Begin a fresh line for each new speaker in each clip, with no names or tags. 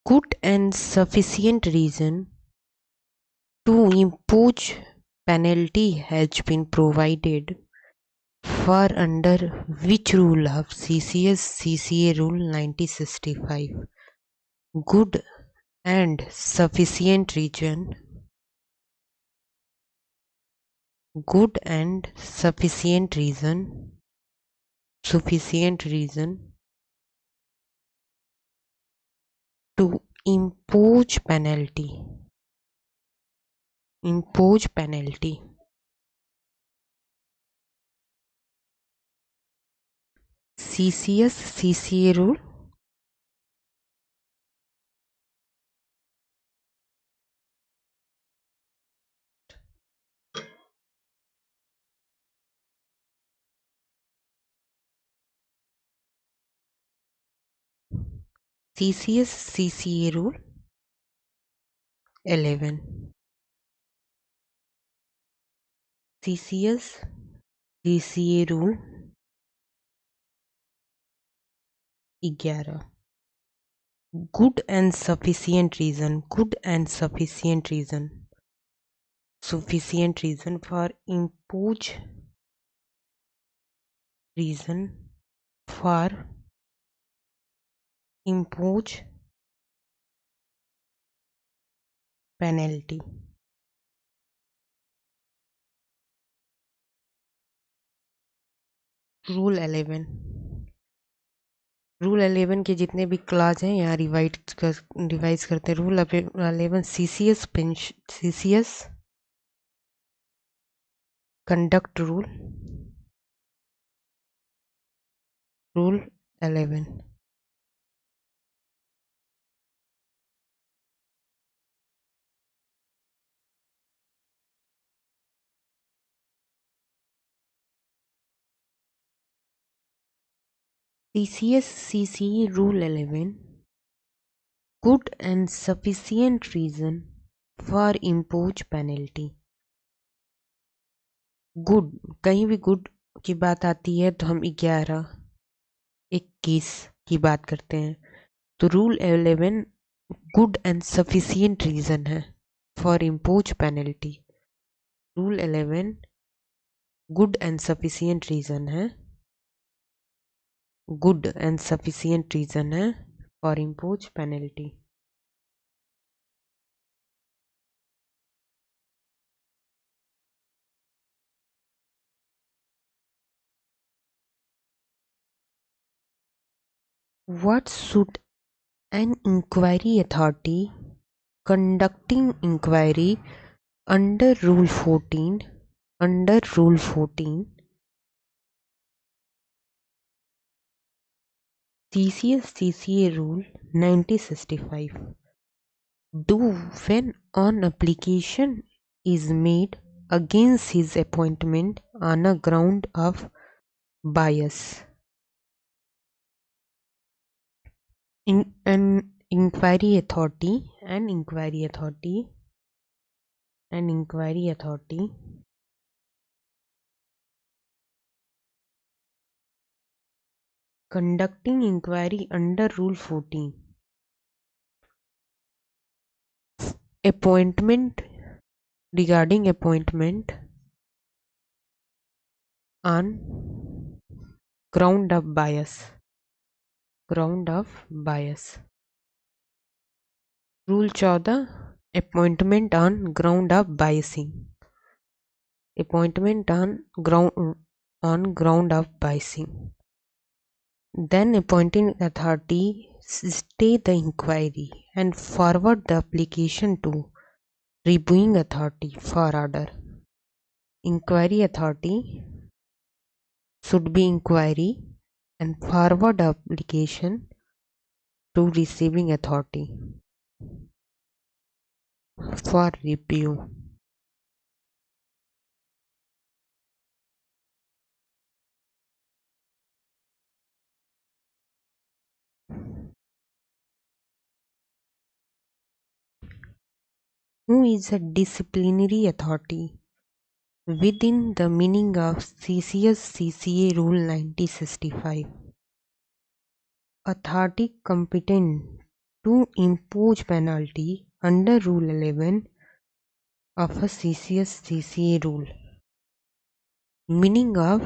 good and sufficient reason to impose penalty has been provided for under which rule of CCS CCA Rule 1965. Good and sufficient reason to impose penalty. CCS CCA rule CCS CCA rule 11 CCS CCA rule 11 good and sufficient reason for impose penalty. Rule 11 के जितने भी class हैं यहाँ revise करते हैं. Rule 11 CCS conduct rule 11 CCS CCE Rule 11 good and sufficient reason for impose penalty. Good, कहीं भी good की बात आती है तो हम 11-21 की बात करते हैं. तो rule 11 good and sufficient reason है for impose penalty. Rule 11 good and sufficient reason है for impose penalty. What should an inquiry authority conducting inquiry under Rule 14 CCS CCA Rule 1965 do when an application is made against his appointment on a ground of bias? An inquiry authority conducting inquiry under Rule 14 regarding appointment on ground of bias. Rule 14 appointment on ground of biasing. Then appointing authority stay the inquiry and forward the application to reviewing authority for order. Inquiry authority should be inquiry and forward the application to receiving authority for review. Who is a disciplinary authority within the meaning of CCS CCA Rule 1965? Authority competent to impose penalty under Rule 11 of a CCS CCA rule. Meaning of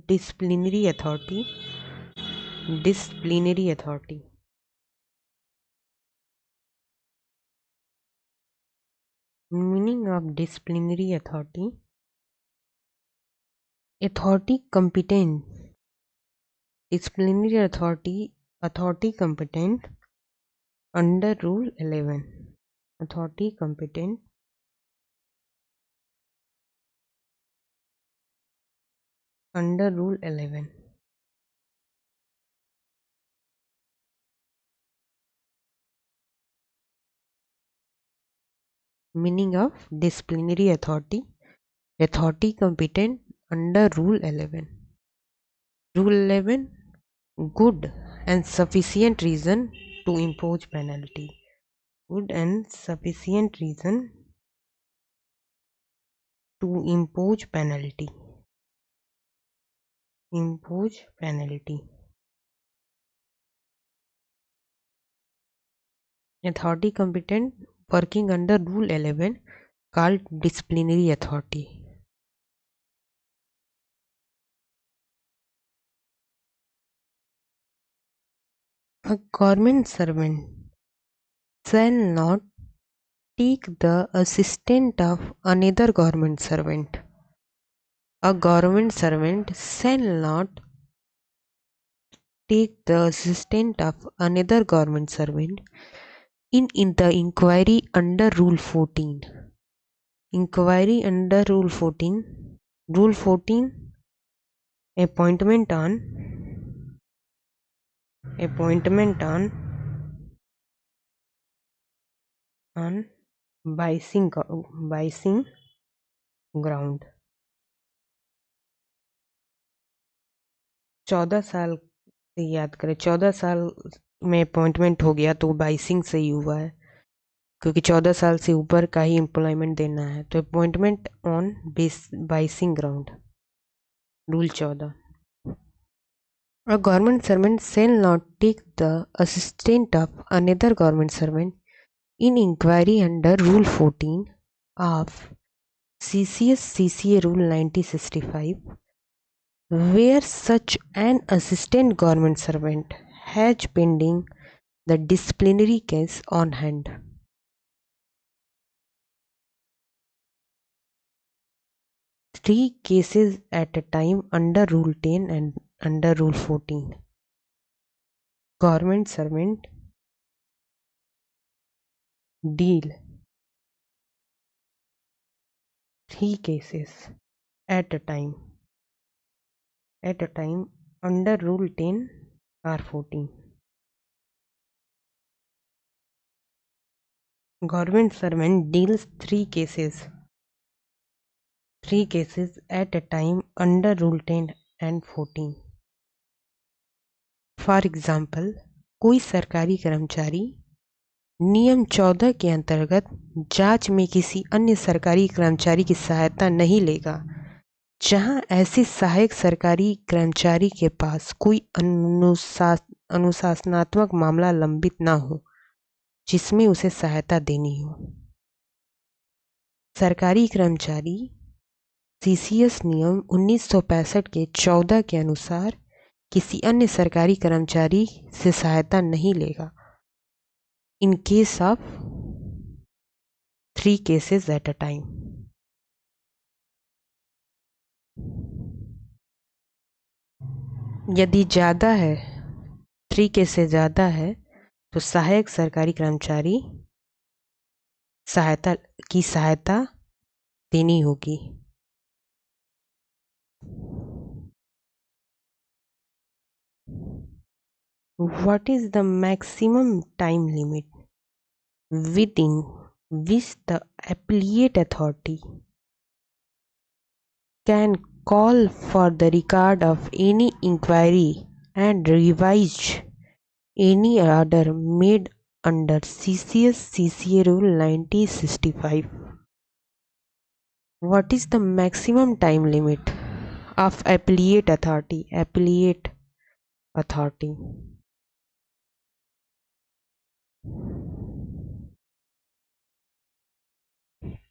disciplinary authority. Disciplinary authority. Meaning of disciplinary authority. Authority competent. Disciplinary authority. Authority competent under Rule 11. Authority competent under Rule 11. Meaning of disciplinary authority. Authority competent under Rule 11. Rule 11. Good and sufficient reason to impose penalty. Good and sufficient reason to impose penalty. Impose penalty. Authority competent working under Rule 11 called disciplinary authority. A government servant shall not take the assistant of another government servant. A government servant shall not take the assistant of another government servant in the inquiry under Rule 14. Inquiry under Rule 14. Rule 14. Appointment on biasing ground. 14 साल से याद करें, 14 साल में appointment हो गया तो biasing से ही हुआ है, क्योंकि 14 साल से ऊपर का ही एम्प्लॉयमेंट देना है। तो appointment on biasing ground, rule 14। A government servant shall not take the assistant of another government servant in inquiry under Rule 14 of CCS CCA Rule 1965, where such an assistant government servant has pending the disciplinary case on hand. Three cases at a time under Rule 10 and under Rule 14. Government servant deal 3 cases at a time under Rule 10 or 14. Government servant deals 3 cases at a time under Rule 10 and 14. For example, कोई सरकारी कर्मचारी नियम 14 के अंतर्गत जांच में किसी अन्य सरकारी कर्मचारी की सहायता नहीं लेगा, जहां ऐसे सहायक सरकारी कर्मचारी के पास कोई अनुशासनात्मक मामला लंबित न हो जिसमें उसे सहायता देनी हो। सरकारी कर्मचारी CCS नियम 1965 के 14 के अनुसार किसी अन्य सरकारी कर्मचारी से सहायता नहीं लेगा in case of 3 cases at a time. यदि ज़्यादा है, 3 केस से ज़्यादा है, तो सहायक सरकारी कर्मचारी सहायता देनी होगी। What is the maximum time limit within which the appellate authority can call for the record of any inquiry and revise any order made under CCS CCA Rule 1965? What is the maximum time limit of appellate authority. Appellate authority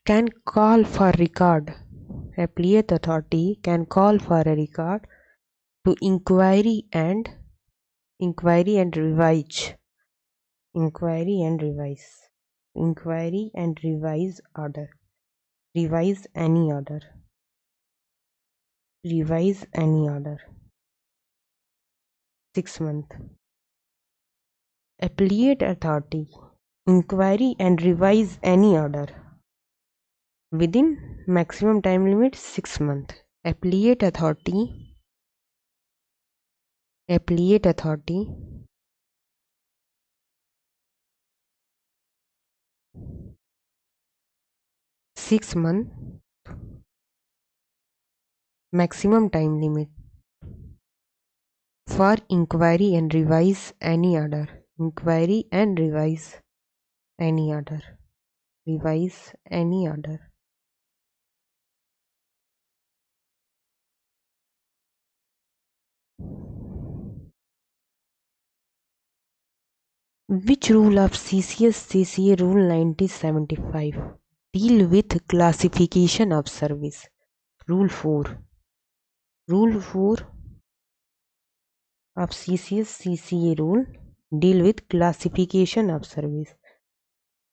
can call for record. Appellate authority can call for a record to inquiry and revise. Inquiry and revise. Inquiry and revise order. Revise any order. Revise any order. 6 months. Appellate authority. Inquiry and revise any order within maximum time limit 6 months. Appellate authority. Appellate authority 6 months maximum time limit for inquiry and revise any order. Inquiry and revise any order. Revise any order. Which rule of CCA Rule 1975 deal with classification of service? Rule 4. Rule 4 of CCA rule deal with classification of service.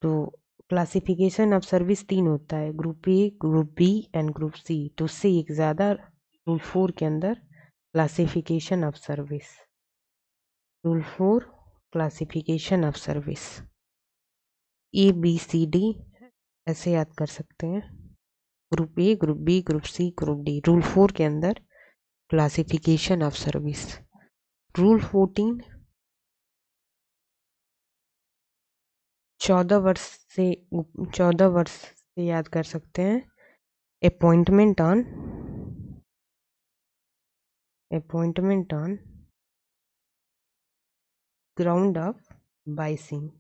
तो classification of service 3 होता है, group A, group B and group C. तो उससे एक ज़्यादा rule 4 के अंदर classification of service. Rule 4 classification of service ABCD ऐसे याद कर सकते हैं, group A, group B, group C, group D. Rule 4 के अंदर क्लासिफिकेशन ऑफ सर्विस। रूल 14 14 वर्ष से याद कर सकते हैं। Appointment on ground of biasing.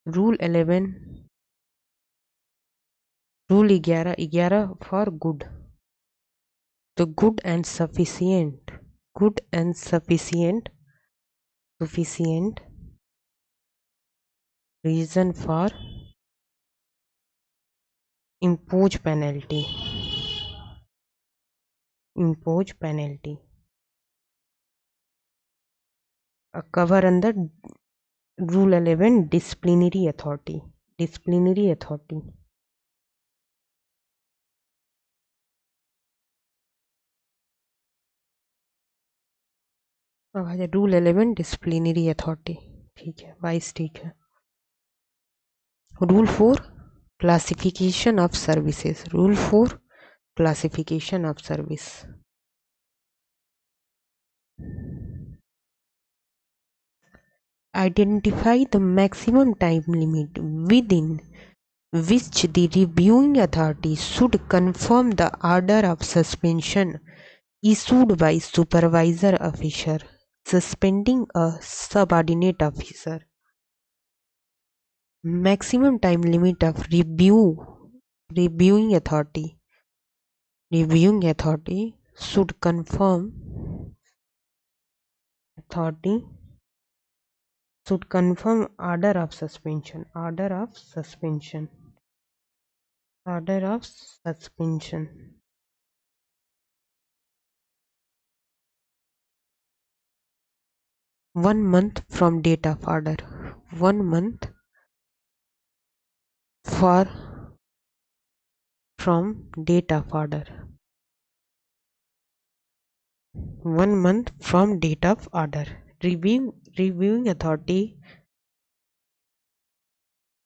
Rule 11 for good. तो good and sufficient reason for impose penalty cover under Rule 11 disciplinary authority। Rule 11 disciplinary authority, ठीक है, वाइस ठीक है। Rule 4 classification of services. Rule 4 classification of service. Identify the maximum time limit within which the reviewing authority should confirm the order of suspension issued by supervisor officer suspending a subordinate officer. Maximum time limit of reviewing authority should confirm order of suspension. 1 month from date of order. 1 month from date of order. 1 month from date of order. Reviewing authority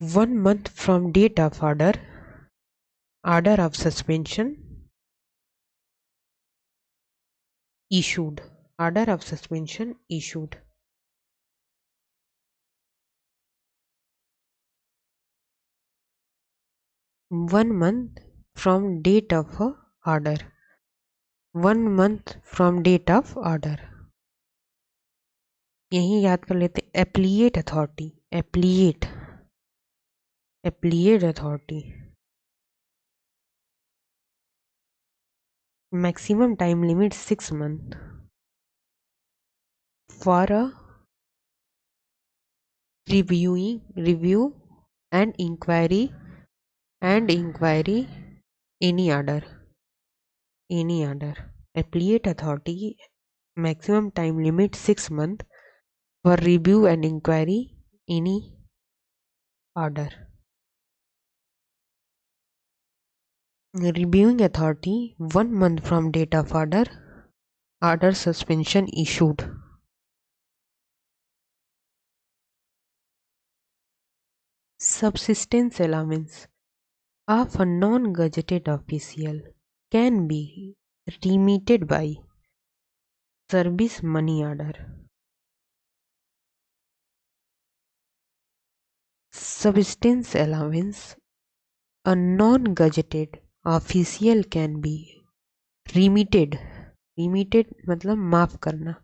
1 month from date of order. Order of suspension issued. 1 month from date of order. 1 month from date of order. यही याद कर लेते। Appellate authority, appellate authority maximum time limit 6 months for a review and inquiry any order. Appellate authority maximum time limit 6 months for review and inquiry any order. Reviewing authority 1 month from date of order suspension issued. Subsistence allowance of a non-gazetted official can be remitted by service money order. Subsistence allowance a non-gazetted official can be remitted मतलब माफ करना.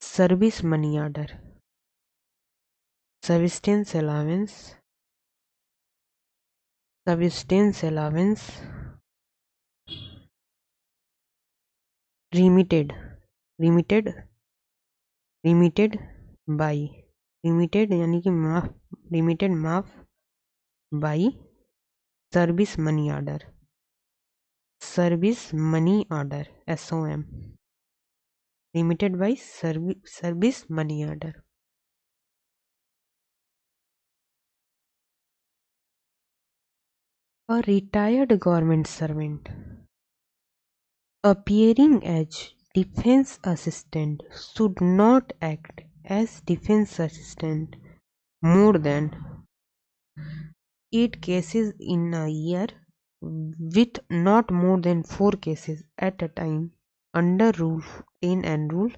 Service money order. Subsistence allowance remitted by यानी कि माफ by service money order SOM remitted by service money order. A retired government servant appearing as defense assistant should not act as defense assistant more than 8 cases in a year with not more than 4 cases at a time under Rule 10 and Rule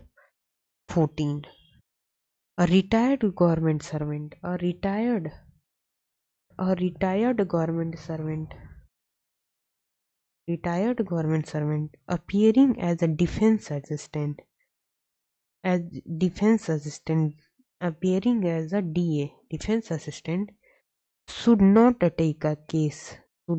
14. A retired government servant appearing as a defense assistant appearing as a DA defense assistant should not take a case 4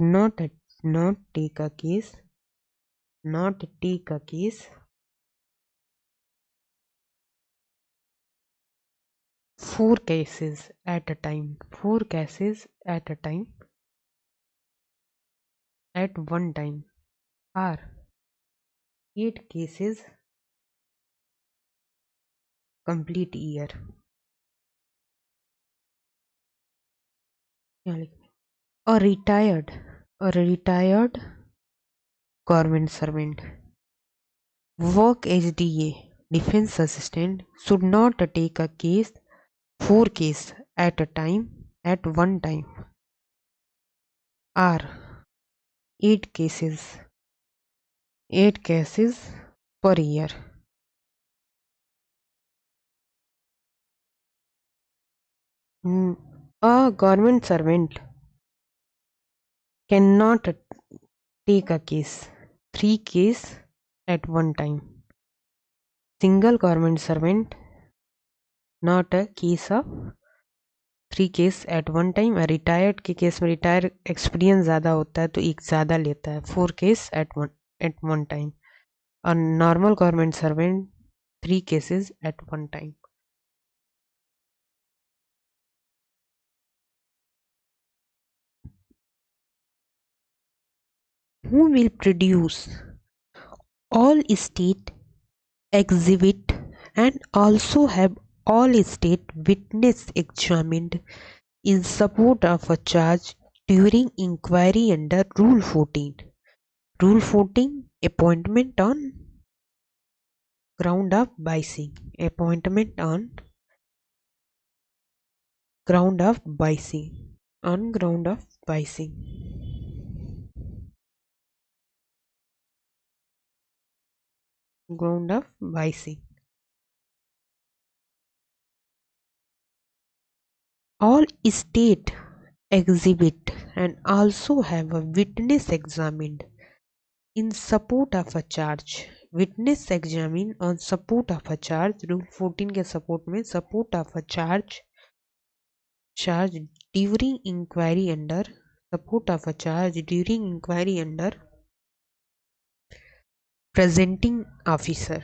cases at a time at one time or 8 cases complete year. A retired government servant work as DA defense assistant should not take a case 4 cases at one time or 8 cases per year. A government servant cannot take a case 3 cases at one time. Single government servant not a case of 3 case at one time. Retired के case में retire experience ज़्यादा होता है तो एक ज़्यादा लेता है 4 केस एट वन टाइम. और normal government servant 3 cases at one time. Who will produce all state exhibit and also have all state witness examined in support of a charge during inquiry under Rule 14. Rule 14 appointment on ground of biasing. Appointment on ground of biasing. On ground of biasing. Ground of biasing. All state exhibit and also have a witness examined in support of a charge. Witness examine on support of a charge. Rule 14 के support में support of a charge during inquiry under support of a charge during inquiry under presenting officer.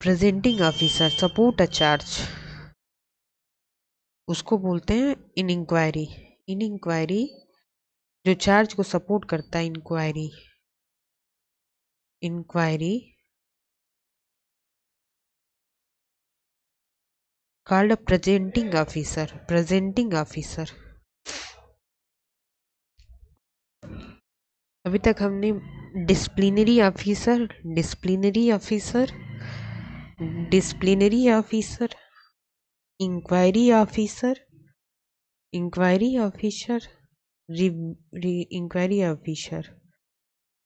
Presenting officer support a charge, उसको बोलते हैं in inquiry. In inquiry जो charge को support करता है, inquiry inquiry called presenting officer. Presenting officer. अभी तक हमने disciplinary officer, disciplinary officer, disciplinary officer, inquiry officer, inquiry officer, inquiry officer,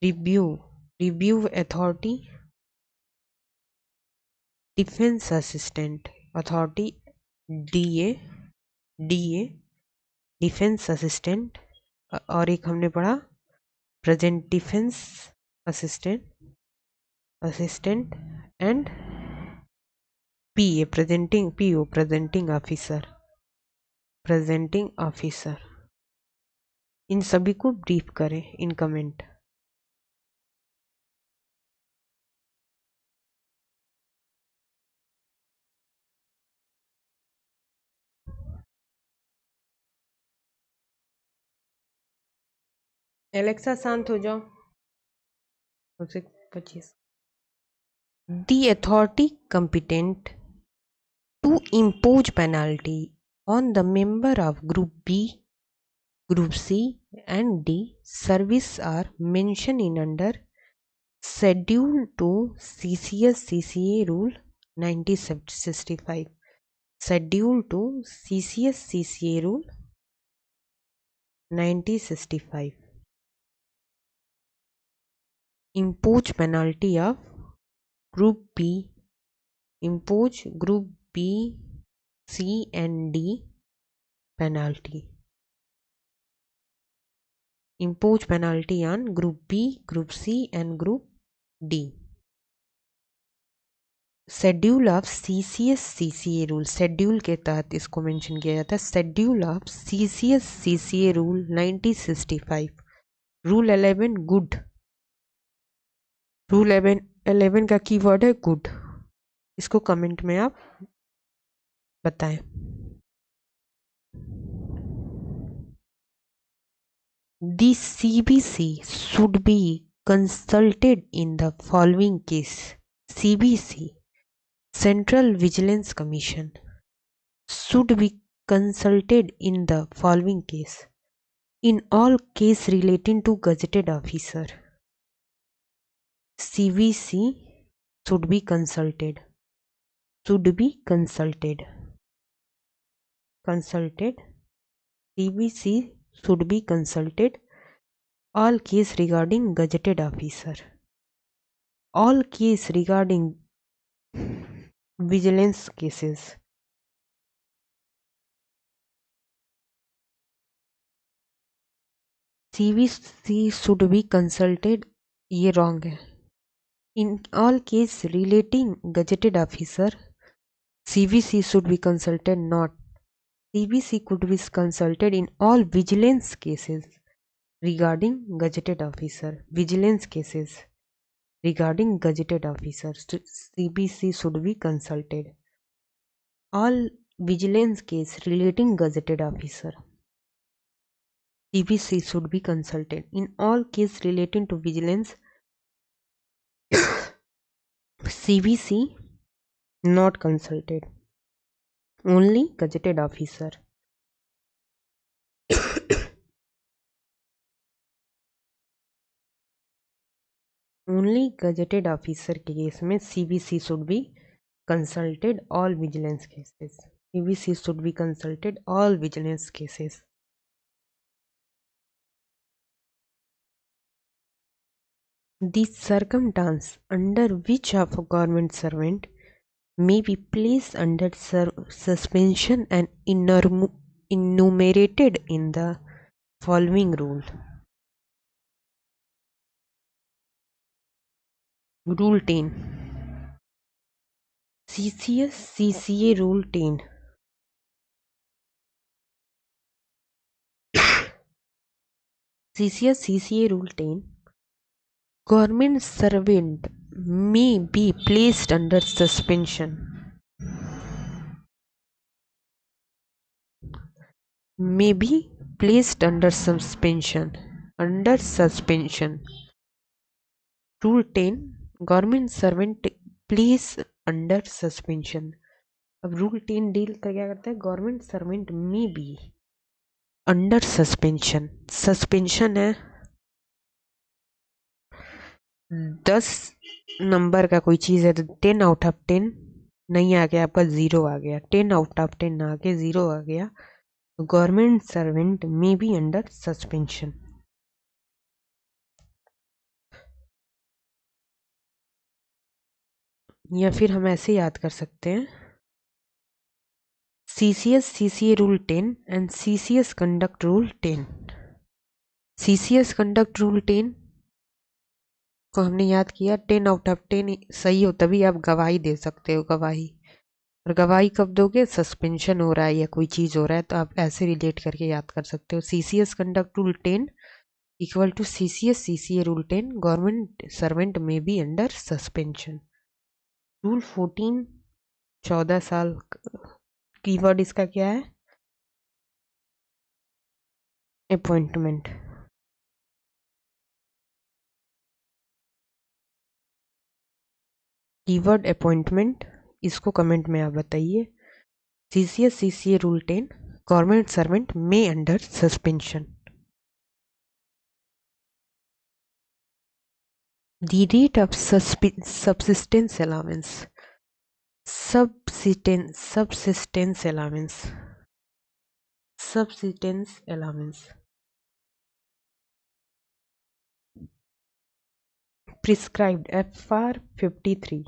review, review authority, defence assistant authority, DA, DA defence assistant, और एक हमने पढ़ा present defence assistant, assistant and PA presenting, PO presenting officer, presenting officer. इन सभी को brief करें in comment. Alexa शांत हो जाओ। 25 The authority competent to impose penalty on the member of Group B, Group C and D service are mentioned in under Schedule to CCS CCA Rule 1965. Schedule to CCS CCA Rule 1965. Impose penalty of Group B, impose Group B, C and D penalty. Impose penalty on Group B, Group C and Group D. Schedule of CCS CCA rule, schedule के तहत इसको mention किया जाता है। Schedule of CCS CCA rule 1965। Rule 11 good. Rule 11 का keyword है good. इसको comment में आप बताएं। The CBC should be consulted in the following case. CBC, Central Vigilance Commission, should be consulted in the following case. In all case relating to gazetted officer, CBC should be consulted. Should be consulted. Consulted. CBC should be consulted. All case regarding gazetted officer. All case regarding vigilance cases. CBC should be consulted, ये wrong है। In all case relating gazetted officer, CBC should be consulted not. CBC could be consulted in all vigilance cases regarding gazetted officer. Vigilance cases regarding gazetted officers, CBC should be consulted. All vigilance case relating gazetted officer, CBC should be consulted. In all case relating to vigilance, CBC not consulted. Only gazetted officer. Only gazetted officer के case में CBC should be consulted all vigilance cases. CBC should be consulted all vigilance cases. The circumstance under which of a government servant may be placed under suspension and enumerated in the following rule. Rule 10. CCS CCA Rule 10. CCS CCA Rule 10. Government servant may be placed under suspension. May be placed under suspension. Under suspension. Rule 10. Government servant place under suspension. अब rule 10 deal कर क्या करता है? Government servant may be under suspension. Suspension है 10 number का कोई चीज है तो 10 आउट ऑफ 10 नहीं आ गया, आपका 0 आ गया. 10 आउट ऑफ 10 आ के 0 आ गया. Government servant may be under suspension. या फिर हम ऐसे याद कर सकते हैं, CCS CCA rule 10 and CCS conduct rule 10. CCS conduct rule 10 को हमने याद किया, 10 आउट ऑफ 10 सही हो तभी आप गवाही दे सकते हो. गवाही, और गवाही कब दोगे? सस्पेंशन हो रहा है या कोई चीज हो रहा है तो आप ऐसे रिलेट करके याद कर सकते हो. CCS conduct rule 10 equal to CCS CCA rule 10. Government servant may be under suspension. Rule 14 14 साल. कीवर्ड इसका क्या है? अपॉइंटमेंट. Keyword appointment. इसको कमेंट में आप बताइए. CCS CCA rule 10. Government servant may under suspension. The rate of subsistence allowance. Subsistence allowance. Subsistence allowance. Prescribed FR 53.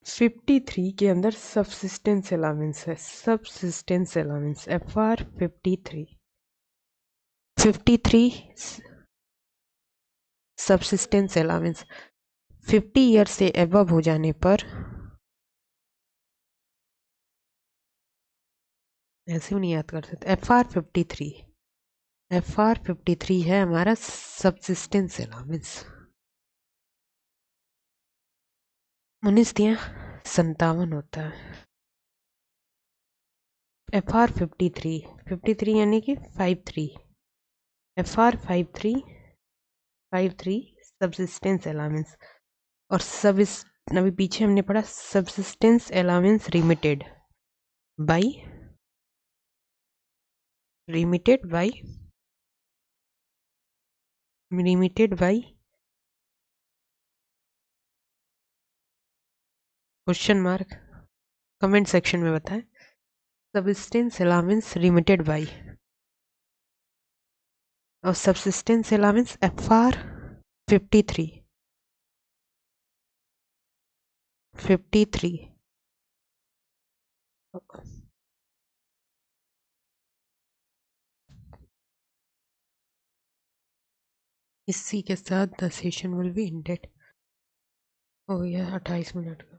53 के अंदर subsistence allowance है. Subsistence allowance FR 53. 53 subsistence allowance 50 year से above हो जाने पर, ऐसे भी नहीं याद कर सकते. FR 53 है हमारा सबसिस्टेंस अलाउंस. 1957 होता है. FR 53 यानी कि 53. FR 53 subsistence allowance. और सब अभी पीछे हमने पढ़ा subsistence allowance remitted by question mark. Comment section में बताएं. सबसिस्टेंस अलाउंस रिमिटेड बाई और सबसिस्टेंस अलाउंस FR 53. इसी के साथ the session will be ended. हो गया 28 मिनट का.